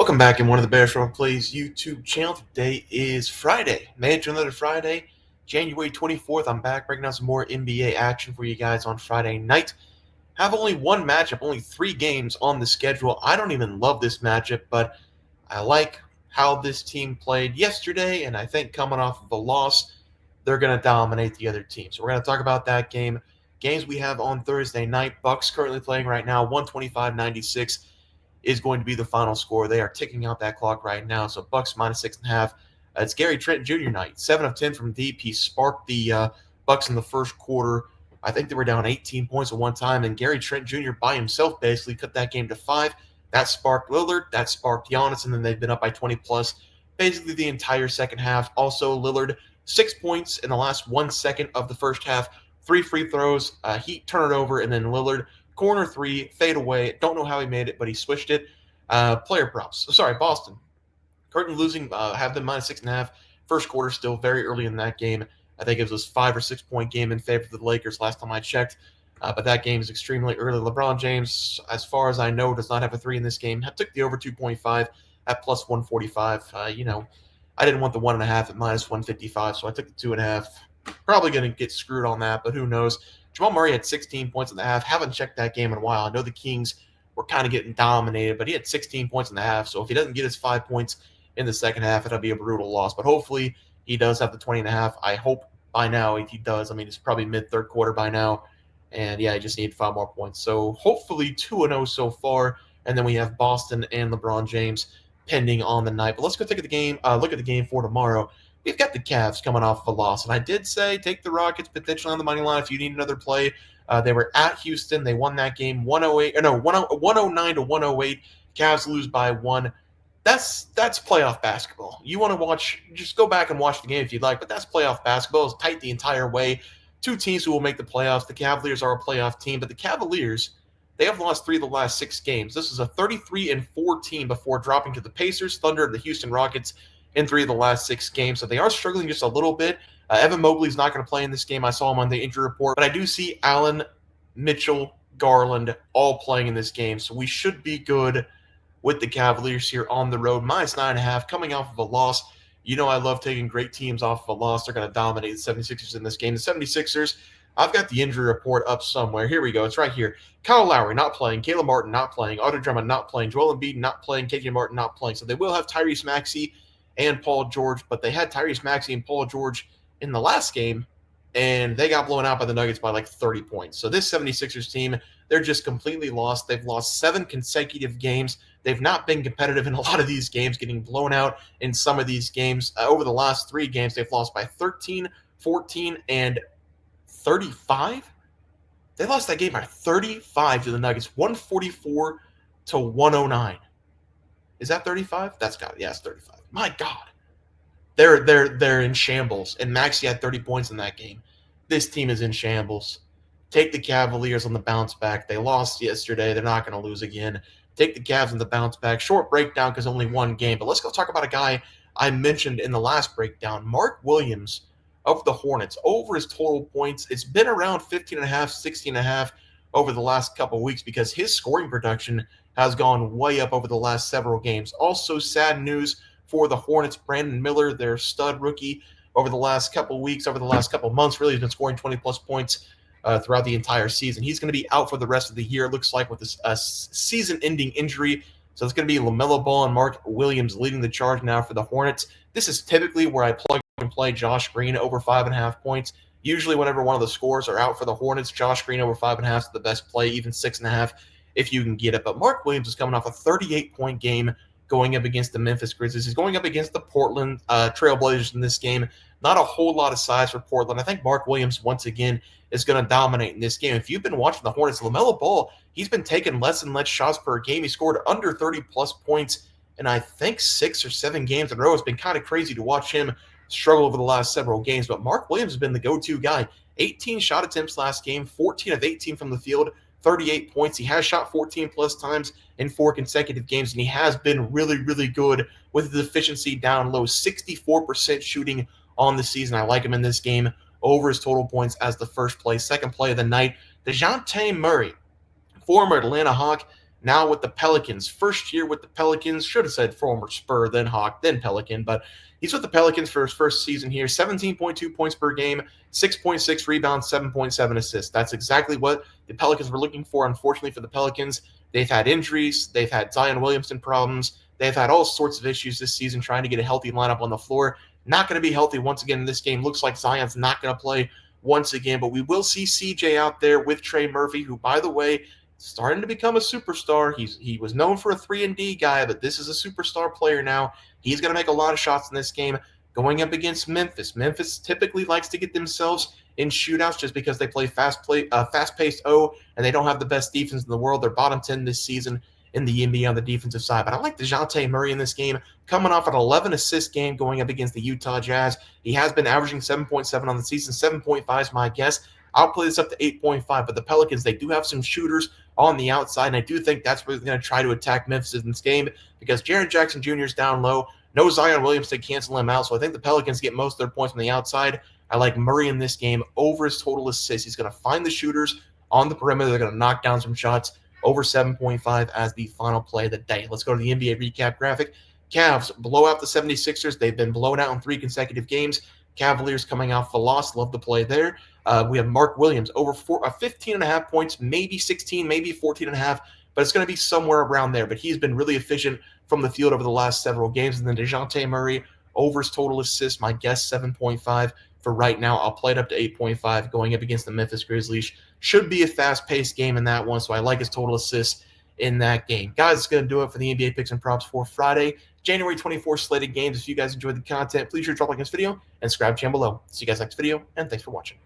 Welcome back in one of the Bears From Plays YouTube channel. Today is Friday, May to another Friday, January 24th. I'm back breaking down some more NBA action for you guys on Friday night. Have only one matchup, only 3 games on the schedule. I don't even love this matchup, but I like how this team played yesterday, and I think coming off of a loss, they're going to dominate the other team. So we're going to talk about that game. Games we have on Thursday night. Bucks currently playing right now, 125-96. Is going to be the final score. They are ticking out that clock right now. So Bucks minus 6.5. It's Gary Trent Jr. night. 7 of 10 from deep. He sparked the Bucks in the first quarter. I think they were down 18 points at one time, and Gary Trent Jr. by himself basically cut that game to 5. That sparked Lillard. That sparked Giannis, and then they've been up by 20 plus basically the entire second half. Also, Lillard 6 points in the last 1 second of the first half. 3 free throws. Heat turn it over, and then Lillard corner 3, fade away. Don't know how he made it, but he switched it. Player props. Sorry, Boston. Currently losing, have them minus 6.5. First quarter still very early in that game. I think it was a 5 or 6 point game in favor of the Lakers last time I checked. But that game is extremely early. LeBron James, as far as I know, does not have a 3 in this game. I took the over 2.5 at plus 145. I didn't want the 1.5 at minus 155, so I took the 2.5. Probably going to get screwed on that, but who knows? Jamal Murray had 16 points in the half. Haven't checked that game in a while. I know the Kings were kind of getting dominated, but he had 16 points in the half. So if he doesn't get his 5 points in the second half, it'll be a brutal loss. But hopefully he does have the 20.5. I hope by now he does. I mean, it's probably mid-third quarter by now. And, yeah, I just need 5 more points. So hopefully 2-0 so far. And then we have Boston and LeBron James pending on the night. But let's go look at the game for tomorrow. We've got the Cavs coming off of a loss, and I did say take the Rockets potentially on the money line if you need another play. They were at Houston. They won that game 109 to 108. Cavs lose by 1. That's playoff basketball. You want to watch, just go back and watch the game if you'd like, but that's playoff basketball. It's tight the entire way. 2 teams who will make the playoffs. The Cavaliers are a playoff team, but the Cavaliers, they have lost 3 of the last 6 games. This is a 33-4 team before dropping to the Pacers, Thunder, and the Houston Rockets in 3 of the last 6 games. So they are struggling just a little bit. Evan Mobley's not going to play in this game. I saw him on the injury report. But I do see Allen, Mitchell, Garland all playing in this game. So we should be good with the Cavaliers here on the road. Minus 9.5 coming off of a loss. You know I love taking great teams off of a loss. They're going to dominate the 76ers in this game. The 76ers, I've got the injury report up somewhere. Here we go. It's right here. Kyle Lowry not playing. Caleb Martin not playing. Otto Drummond not playing. Joel Embiid not playing. KJ Martin not playing. So they will have Tyrese Maxey and Paul George, but they had Tyrese Maxey and Paul George in the last game, and they got blown out by the Nuggets by like 30 points. So this 76ers team, they're just completely lost. They've lost 7 consecutive games. They've not been competitive in a lot of these games, getting blown out in some of these games. Over the last 3 games, they've lost by 13, 14, and 35. They lost that game by 35 to the Nuggets, 144 to 109. Is that 35? That's got it. Yeah, it's 35. My God. They're in shambles. And Maxey had 30 points in that game. This team is in shambles. Take the Cavaliers on the bounce back. They lost yesterday. They're not going to lose again. Take the Cavs on the bounce back. Short breakdown because only 1 game. But let's go talk about a guy I mentioned in the last breakdown. Mark Williams of the Hornets. Over his total points. It's been around 15.5, 16.5 over the last couple of weeks because his scoring production has gone way up over the last several games. Also, sad news for the Hornets. Brandon Miller, their stud rookie, over the last couple weeks, over the last couple months, really has been scoring 20-plus points throughout the entire season. He's going to be out for the rest of the year, it looks like, with a season-ending injury. So it's going to be LaMelo Ball and Mark Williams leading the charge now for the Hornets. This is typically where I plug and play Josh Green over 5.5 points. Usually whenever one of the scores are out for the Hornets, Josh Green over 5.5 is the best play, even 6.5 if you can get it. But Mark Williams is coming off a 38-point game going up against the Memphis Grizzlies. He's going up against the Portland Trailblazers in this game. Not a whole lot of size for Portland. I think Mark Williams, once again, is going to dominate in this game. If you've been watching the Hornets, LaMelo Ball, he's been taking less and less shots per game. He scored under 30-plus points in, I think, 6 or 7 games in a row. It's been kind of crazy to watch him struggle over the last several games. But Mark Williams has been the go-to guy. 18 shot attempts last game, 14 of 18 from the field, 38 points. He has shot 14-plus times in 4 consecutive games, and he has been really, really good with his efficiency down low. 64% shooting on the season. I like him in this game over his total points as the first play. Second play of the night, DeJounte Murray, former Atlanta Hawk, now with the Pelicans. First year with the Pelicans, should have said former Spur, then Hawk, then Pelican, but he's with the Pelicans for his first season here. 17.2 points per game, 6.6 rebounds, 7.7 assists. That's exactly what the Pelicans were looking for. Unfortunately for the Pelicans, they've had injuries, they've had Zion Williamson problems, they've had all sorts of issues this season trying to get a healthy lineup on the floor. Not going to be healthy once again in this game. Looks like Zion's not going to play once again, but we will see CJ out there with Trey Murphy, who, by the way, starting to become a superstar. He was known for a 3-and-D guy, but this is a superstar player now. He's going to make a lot of shots in this game going up against Memphis. Memphis typically likes to get themselves in shootouts just because they play fast-paced and they don't have the best defense in the world. They're bottom 10 this season in the NBA on the defensive side. But I like DeJounte Murray in this game, coming off an 11-assist game going up against the Utah Jazz. He has been averaging 7.7 on the season. 7.5 is my guess. I'll play this up to 8.5, but the Pelicans, they do have some shooters on the outside, and I do think that's where they're going to try to attack Memphis in this game because Jaren Jackson Jr. is down low. No Zion Williamson to cancel him out, so I think the Pelicans get most of their points from the outside. I like Murray in this game over his total assists. He's going to find the shooters on the perimeter. They're going to knock down some shots. Over 7.5 as the final play of the day. Let's go to the NBA recap graphic. Cavs blow out the 76ers. They've been blown out in 3 consecutive games. Cavaliers coming out for loss. Love the play there. We have Mark Williams over 15.5 points, maybe 16, maybe 14.5, but it's going to be somewhere around there. But he's been really efficient from the field over the last several games. And then DeJounte Murray over his total assists. My guess 7.5 for right now. I'll play it up to 8.5 going up against the Memphis Grizzlies. Should be a fast-paced game in that one, so I like his total assists in that game. Guys, it's going to do it for the NBA picks and props for Friday, January 24th slated games. If you guys enjoyed the content, please sure to drop a like this video and subscribe to the channel below. See you guys next video, and thanks for watching.